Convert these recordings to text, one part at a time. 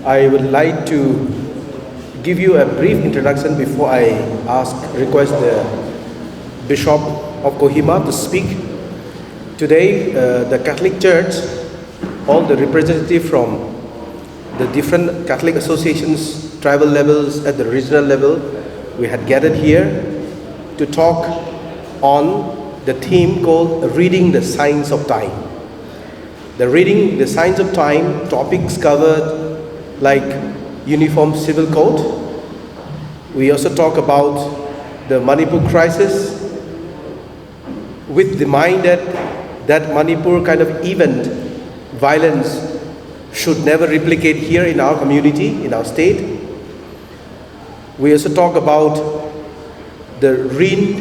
I would like to give you a brief introduction before I request the Bishop of Kohima to speak. Today, the Catholic Church, all the representatives from the different Catholic associations, tribal levels, at the regional level, we had gathered here to talk on the theme called Reading the Signs of Time. The Reading the Signs of Time topics covered like Uniform Civil Code. We also talk about the Manipur crisis with the mind that Manipur kind of event, violence, should never replicate here in our community, in our state. We also talk about the read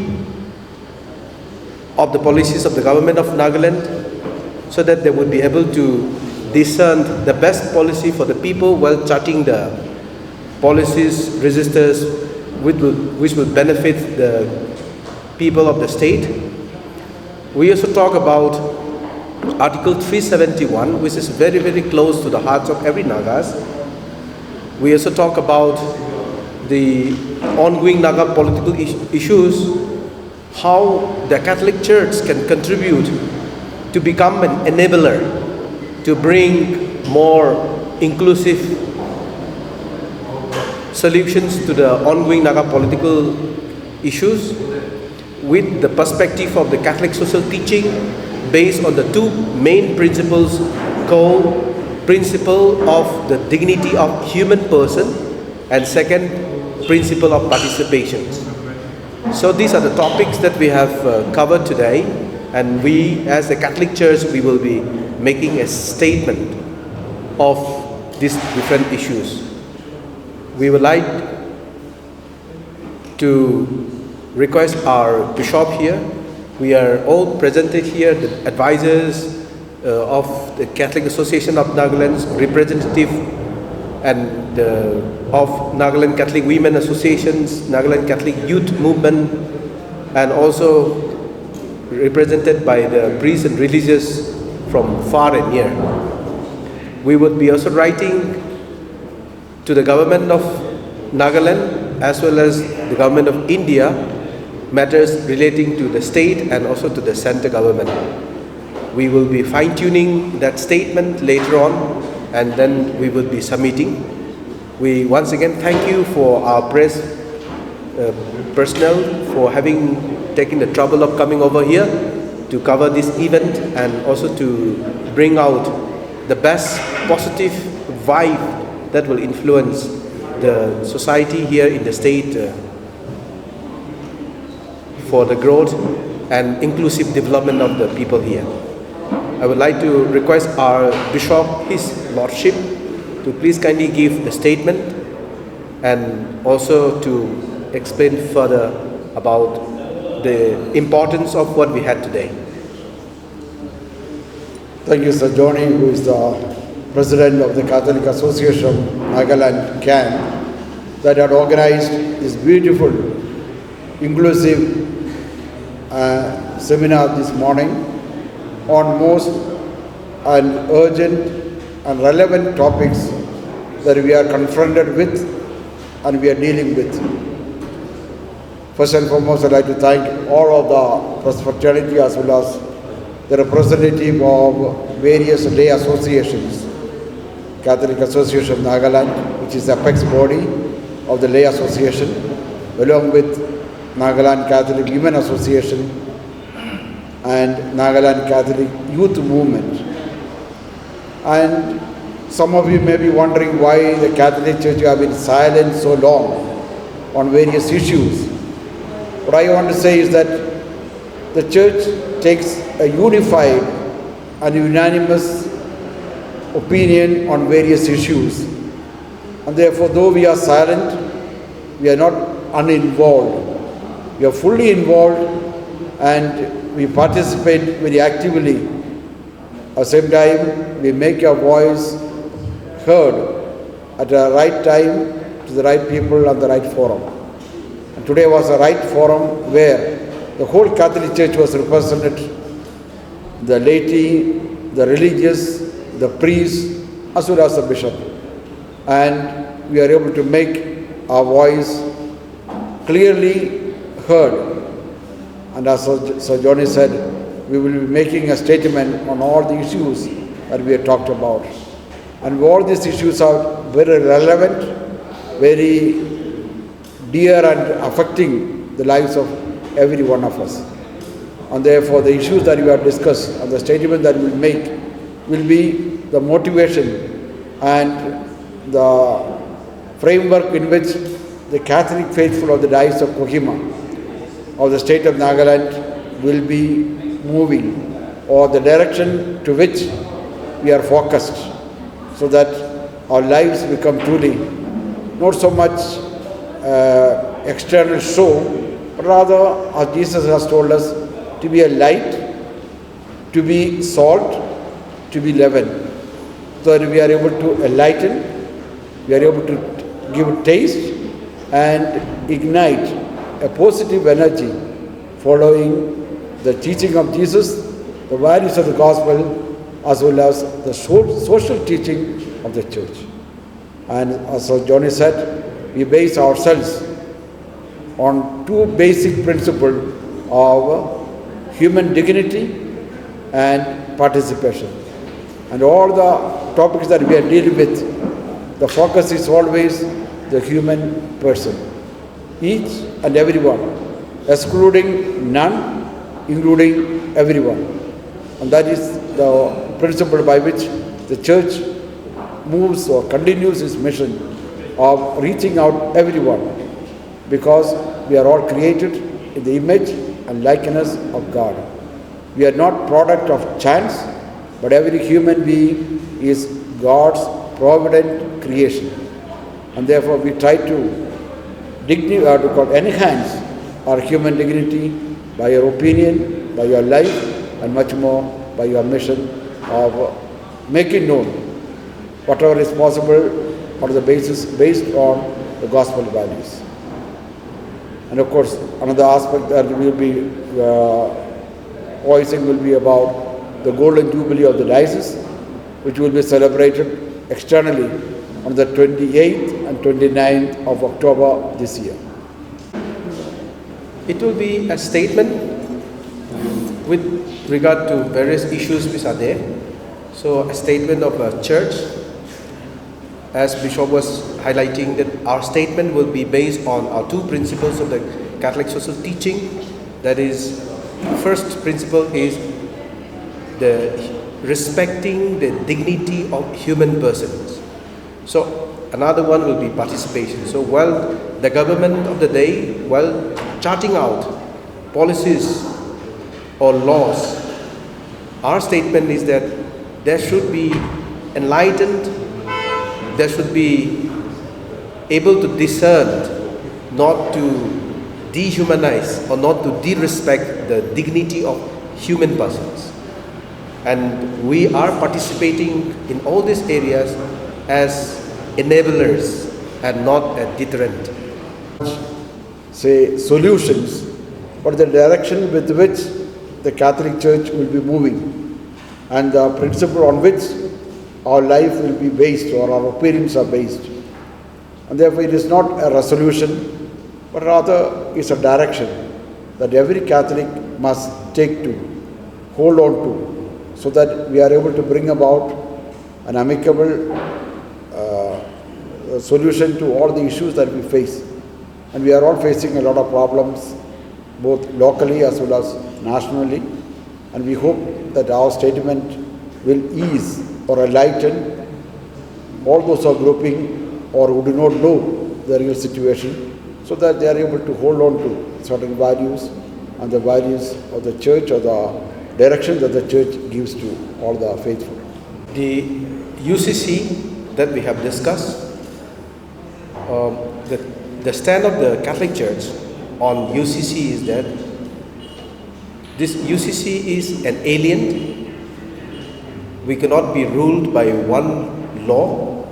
of the policies of the government of Nagaland so that they would be able to discern the best policy for the people while charting the policies, registers which will benefit the people of the state. We also talk about Article 371, which is very, very close to the hearts of every Nagas. We also talk about the ongoing Naga political issues, how the Catholic Church can contribute to become an enabler to bring more inclusive solutions to the ongoing Naga political issues with the perspective of the Catholic social teaching based on the two main principles called principle of the dignity of human person and second, principle of participation. So these are the topics that we have covered today, and we as the Catholic Church, we will be making a statement of these different issues. We would like to request our Bishop here. We are all presented here, the advisors of the Catholic Association of Nagaland's representative and of Nagaland Catholic Women Associations, Nagaland Catholic Youth Movement, and also represented by the priests and religious from far and near. We would be also writing to the government of Nagaland as well as the government of India matters relating to the state and also to the center government. We will be fine-tuning that statement later on, and then we will be submitting. We once again thank you for our press personnel for having taken the trouble of coming over here to cover this event and also to bring out the best positive vibe that will influence the society here in the state for the growth and inclusive development of the people here. I would like to request our Bishop, His Lordship, to please kindly give the statement and also to explain further about the importance of what we had today. Thank you, Sir Johnny, who is the President of the Catholic Association Nagaland CAN, that had organized this beautiful, inclusive seminar this morning on most and urgent and relevant topics that we are confronted with and we are dealing with. First and foremost, I'd like to thank all of the press fraternity as well as the representative of various lay associations. Catholic Association of Nagaland, which is the apex body of the lay association, along with Nagaland Catholic Women Association and Nagaland Catholic Youth Movement. And some of you may be wondering why the Catholic Church have been silent so long on various issues. What I want to say is that the Church takes a unified and unanimous opinion on various issues. And therefore, though we are silent, we are not uninvolved. We are fully involved and we participate very actively. At the same time, we make our voice heard at the right time to the right people and the right forum. And today was a right forum where the whole Catholic Church was represented, the laity, the religious, the priests, as well as the bishop. and we are able to make our voice clearly heard. And as Sir Johnny said, we will be making a statement on all the issues that we have talked about. And all these issues are very relevant, very dear and affecting the lives of every one of us. And therefore the issues that we have discussed and the statement that we will make will be the motivation and the framework in which the Catholic faithful of the Diocese of Kohima of the state of Nagaland will be moving, or the direction to which we are focused, so that our lives become truly not so much external show, but rather, as Jesus has told us, to be a light, to be salt, to be leaven, so that we are able to enlighten, we are able to give taste and ignite a positive energy following the teaching of Jesus, the values of the gospel, as well as the social teaching of the church. And as Johnny said, we base ourselves on two basic principles of human dignity and participation. And all the topics that we are dealing with, the focus is always the human person. Each and everyone, excluding none, including everyone. And that is the principle by which the church moves or continues its mission of reaching out everyone, because we are all created in the image and likeness of God. We are not product of chance, but every human being is God's provident creation. And therefore we try to enhance our human dignity by your opinion, by your life, and much more by your mission of making known whatever is possible on the basis based on the gospel values. And of course, another aspect that we will be voicing will be about the Golden Jubilee of the Diocese, which will be celebrated externally on the 28th and 29th of October this year. It will be a statement with regard to various issues which are there. So a statement of a church, as Bishop was highlighting, that our statement will be based on our two principles of the Catholic social teaching. That is, first principle is the respecting the dignity of human persons. So another one will be participation. So while the government of the day, while charting out policies or laws, our statement is that there should be enlightened, there should be able to discern, not to dehumanize or not to disrespect the dignity of human persons. And we are participating in all these areas as enablers and not a deterrent. Say solutions, but the direction with which the Catholic Church will be moving and the principle on which our life will be based or our opinions are based. And therefore it is not a resolution, but rather it's a direction that every Catholic must take to, hold on to, so that we are able to bring about an amicable solution to all the issues that we face. And we are all facing a lot of problems, both locally as well as nationally. And we hope that our statement will ease or enlighten all those who are groping or who do not know the real situation, so that they are able to hold on to certain values and the values of the church or the direction that the church gives to all the faithful. The UCC that we have discussed, the stand of the Catholic Church on UCC is that this UCC is an alien. We cannot be ruled by one law.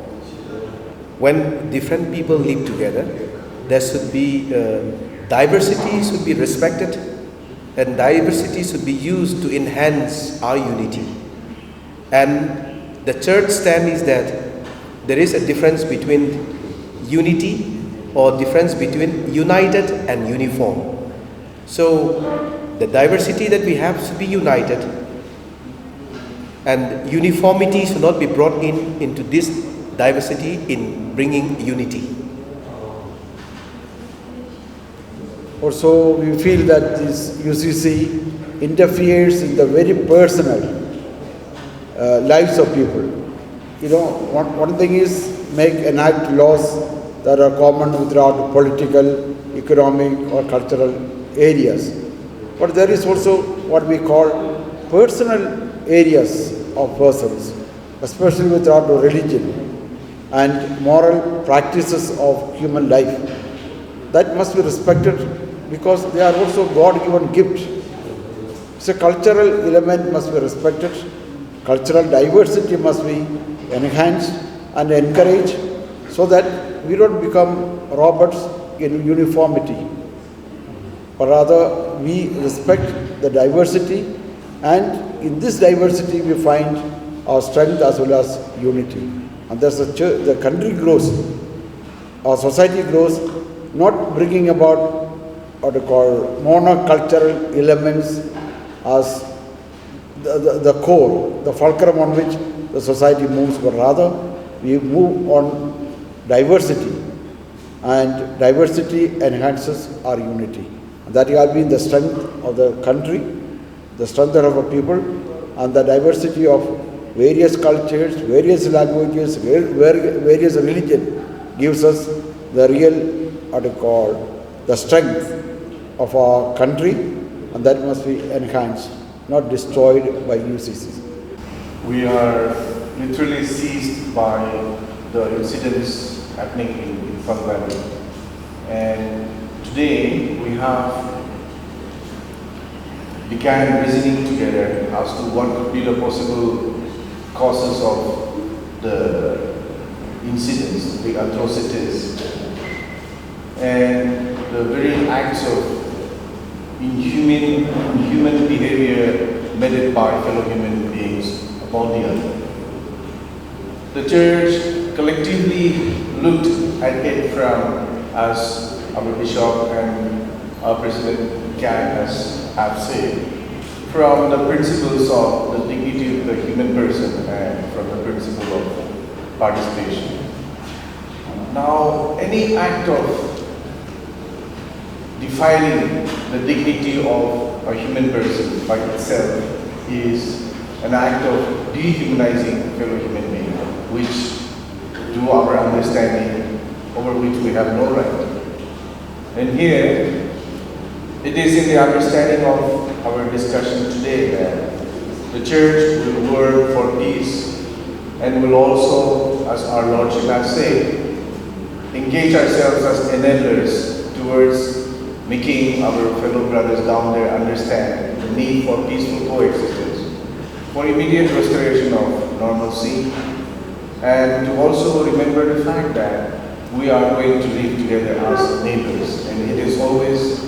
When different people live together, there should be diversity should be respected, and diversity should be used to enhance our unity. And the church stand is that there is a difference between unity or difference between united and uniform. So the diversity that we have should be united, and uniformity should not be brought into this diversity in bringing unity. Also, we feel that this UCC interferes in the very personal lives of people. You know, one thing is enact laws that are common throughout political, economic or cultural areas. But there is also what we call personal areas of persons, especially with regard to religion and moral practices of human life. That must be respected because they are also God-given gift. So cultural element must be respected, cultural diversity must be enhanced and encouraged so that we don't become robots in uniformity, but rather we respect the diversity, and in this diversity we find our strength as well as unity. And thus the country grows, our society grows, not bringing about what we call monocultural elements as the core, the fulcrum on which the society moves, but rather we move on diversity, and diversity enhances our unity. And that has been the strength of the country, the strength of our people, and the diversity of various cultures, various languages, various religions gives us the real, what we call, the strength of our country, and that must be enhanced, not destroyed by UCC. We are literally seized by the incidents happening in Fang Valley, and today we have began reasoning together as to what could be the possible causes of the incidents, the atrocities, and the very acts of inhuman behavior meted by fellow human beings upon the earth. The Church collectively looked at it from, as our Bishop and our President Kang have said, from the principles of the dignity of the human person and from the principle of participation. Now, any act of defiling the dignity of a human person by itself is an act of dehumanizing a fellow human being, which, to our understanding, over which we have no right. And here, it is in the understanding of our discussion today that the Church will work for peace and will also, as our Lordship has said, engage ourselves as enablers towards making our fellow brothers down there understand the need for peaceful coexistence, for immediate restoration of normalcy, and to also remember the fact that we are going to live together as neighbors, and it is always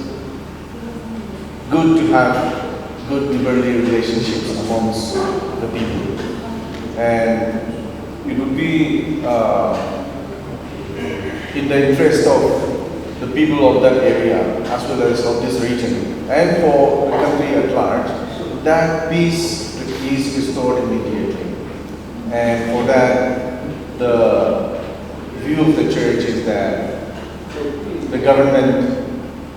good to have good neighborly relationships amongst the people. And it would be in the interest of the people of that area as well as of this region and for the country at large that peace is restored immediately. And for that, the view of the Church is that the government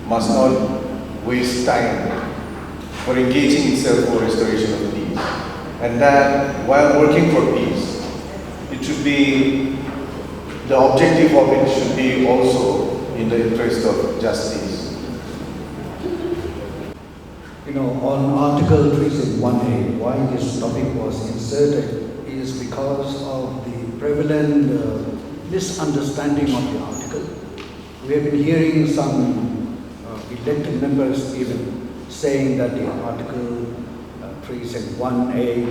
must not waste time for engaging itself for restoration of peace, and that while working for peace, it should be, the objective of it should be also in the interest of justice. You know, on Article 3.1a, why this topic was inserted is because of the prevalent misunderstanding of the article. We have been hearing some elected members even saying that the Article 3.1a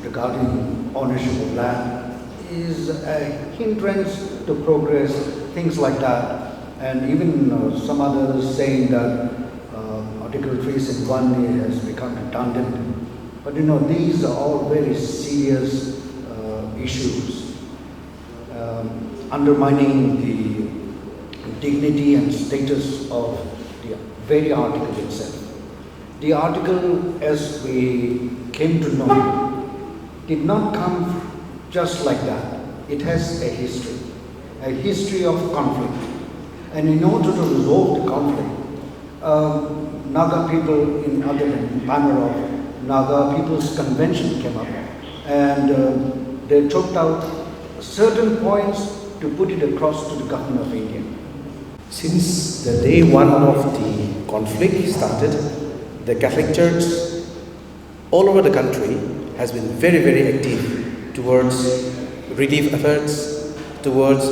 regarding ownership of land is a hindrance to progress, things like that. And even some others saying that Article 3.1a has become redundant. But you know, these are all very serious issues. undermining the dignity and status of the very article itself. The article, as we came to know, did not come just like that. It has a history of conflict. And in order to resolve the conflict, Naga people in other panel of Naga People's Convention came up, and they choked out certain points to put it across to the government of India. Since the day one of the conflict started, the Catholic Church all over the country has been very, very active towards relief efforts, towards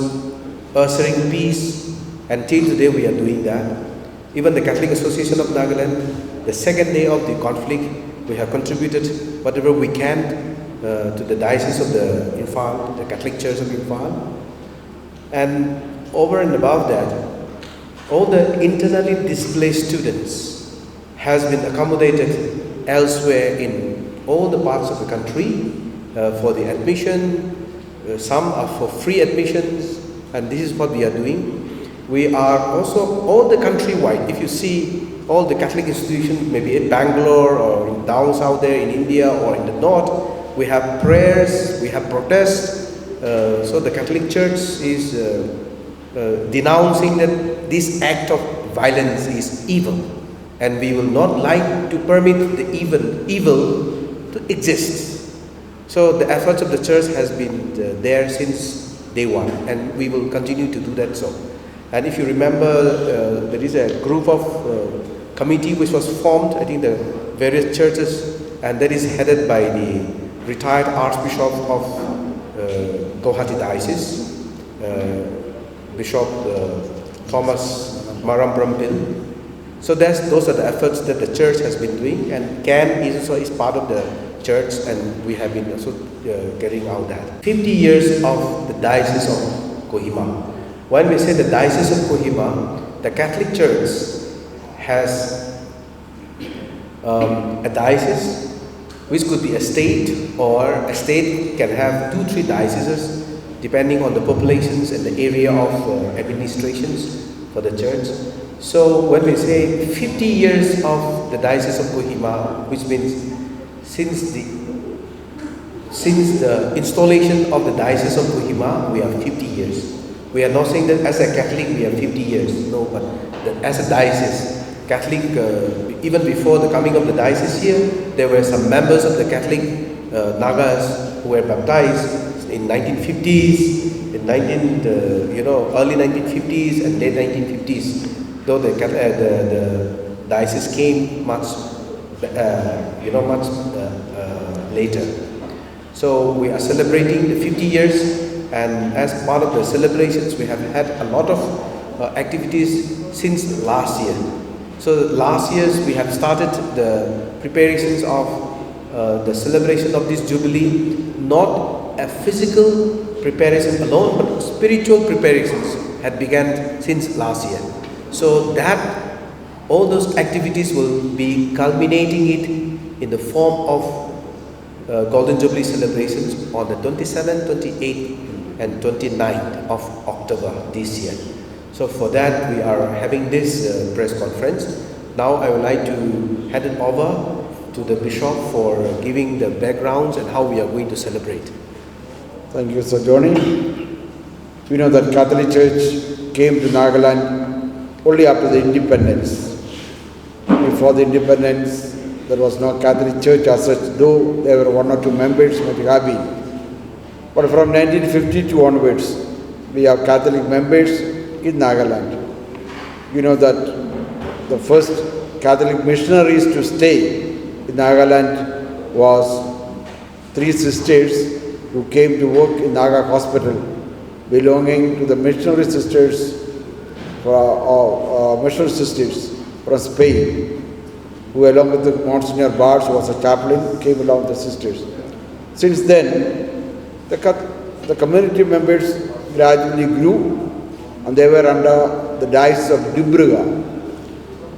ushering peace, and till today we are doing that. Even the Catholic Association of Nagaland, the second day of the conflict, we have contributed whatever we can to the Diocese of the Imphal, the Catholic Church of Imphal. And over and above that, all the internally displaced students has been accommodated elsewhere in all the parts of the country for the admission. Some are for free admissions, and this is what we are doing. We are also all the countrywide. If you see all the Catholic institutions, maybe in Bangalore or in down south there in India or in the north, we have prayers, we have protests. So the Catholic Church is denouncing that this act of violence is evil, and we will not like to permit the evil to exist. So the efforts of the Church has been there since day one, and we will continue to do that. So, and if you remember, there is a group of committee which was formed, I think the various churches, and that is headed by the retired Archbishop of Guwahati Diocese, Bishop Thomas Maram. So those are the efforts that the church has been doing, and CAN is part of the church, and we have been also carrying out that. 50 years of the Diocese of Kohima. When we say the Diocese of Kohima, the Catholic Church has a diocese which could be a state, or a state can have 2-3 dioceses depending on the populations and the area of administrations for the church. So when we say 50 years of the Diocese of Kohima, which means since the installation of the Diocese of Kohima, we have 50 years. We are not saying that as a Catholic we have 50 years, no, but as a diocese, Catholic, even before the coming of the diocese here, there were some members of the Catholic Nagas who were baptized in 1950s, early 1950s and late 1950s. Though the diocese came much later. So we are celebrating the 50 years. And as part of the celebrations, we have had a lot of activities since last year. So last year we have started the preparations of the celebration of this Jubilee, not a physical preparation alone, but spiritual preparations had begun since last year. So that all those activities will be culminating it in the form of Golden Jubilee celebrations on the 27th, 28th, and 29th of October this year. So for that we are having this press conference. Now I would like to hand it over to the Bishop for giving the backgrounds and how we are going to celebrate. Thank you, Sir Johnny. We know that Catholic Church came to Nagaland only after the independence. Before the independence, there was no Catholic Church as such, though there were 1 or 2 members might have been. But from 1952 onwards, we have Catholic members in Nagaland. You know that the first Catholic missionaries to stay in Nagaland was 3 sisters who came to work in Naga Hospital, belonging to the missionary sisters from Spain, who along with the Monsignor Barnes, who was a chaplain, came along with the sisters. Since then, the community members gradually grew, and they were under the Diocese of Dibruga,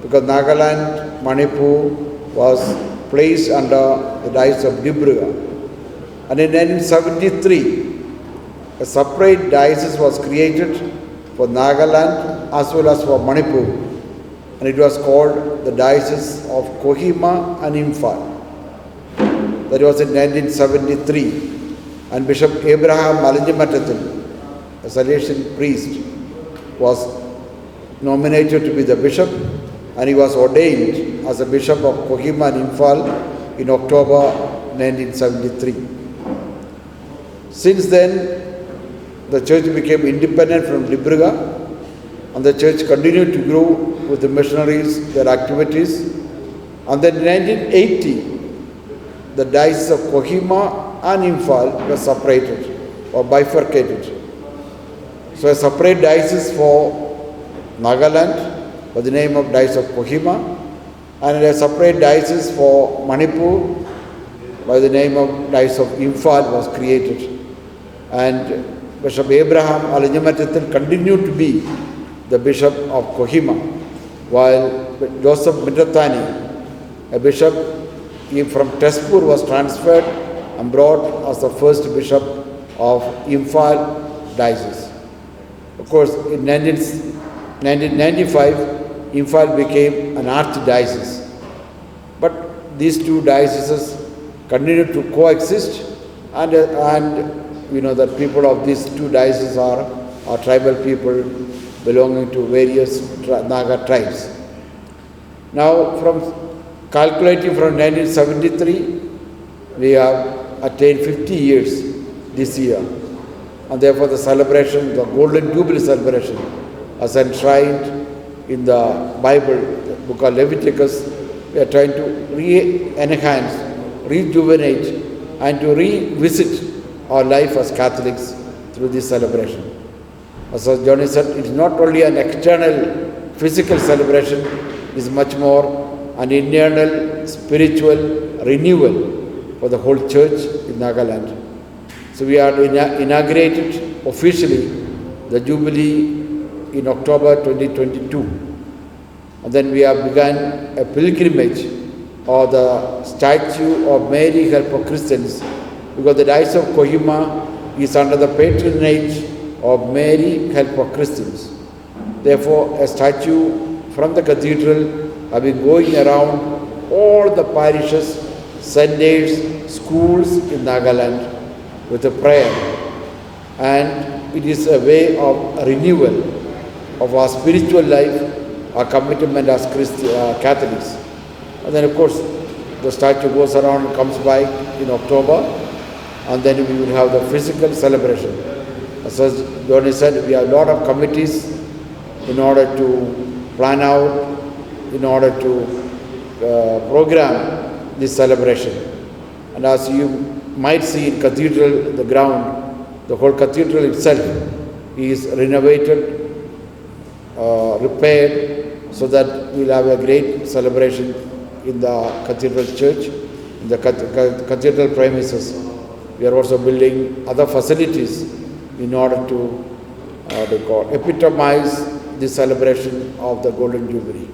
because Nagaland, Manipur was placed under the Diocese of Dibruga. And in 1973, a separate diocese was created for Nagaland as well as for Manipur, and it was called the Diocese of Kohima and Imphal. That was in 1973, and Bishop Abraham Malinjamattathil, a Salesian priest, was nominated to be the bishop, and he was ordained as a bishop of Kohima and Imphal in October 1973. Since then, the church became independent from Libruga, and the church continued to grow with the missionaries, their activities. And then in 1980, the diocese of Kohima and Imphal were separated or bifurcated. So a separate diocese for Nagaland by the name of Diocese of Kohima, and a separate diocese for Manipur by the name of Diocese of Imphal was created. And Bishop Abraham Alinjamattathil continued to be the Bishop of Kohima, while Joseph Mindrathani, a bishop from Tezpur, was transferred and brought as the first bishop of Imphal diocese. Of course, in 1995, Imphal became an archdiocese. But these two dioceses continue to coexist, and we know that people of these two dioceses are tribal people belonging to various Naga tribes. Now, from calculating from 1973, we have attained 50 years this year, and therefore the celebration, the Golden Jubilee celebration, as enshrined in the Bible, the book of Leviticus, we are trying to re-enhance, rejuvenate, and to revisit our life as Catholics through this celebration. As Johnny said, it is not only an external physical celebration, it is much more an internal spiritual renewal for the whole church in Nagaland. So we are inaugurated officially the Jubilee in October 2022. And then we have begun a pilgrimage or the statue of Mary Help of Christians, because the Diocese of Kohima is under the patronage of Mary Help of Christians. Therefore, a statue from the cathedral have been going around all the parishes, centers, schools in Nagaland with a prayer. And it is a way of renewal of our spiritual life, our commitment as Catholics. And then, of course, the statue goes around and comes by in October, and then we will have the physical celebration. As Johnny said, we have a lot of committees in order to plan out, in order to program this celebration. And as you might see in cathedral, the ground, the whole cathedral itself is renovated, repaired, so that we'll have a great celebration in the cathedral church, in the cathedral premises. We are also building other facilities in order to epitomize the celebration of the Golden Jubilee.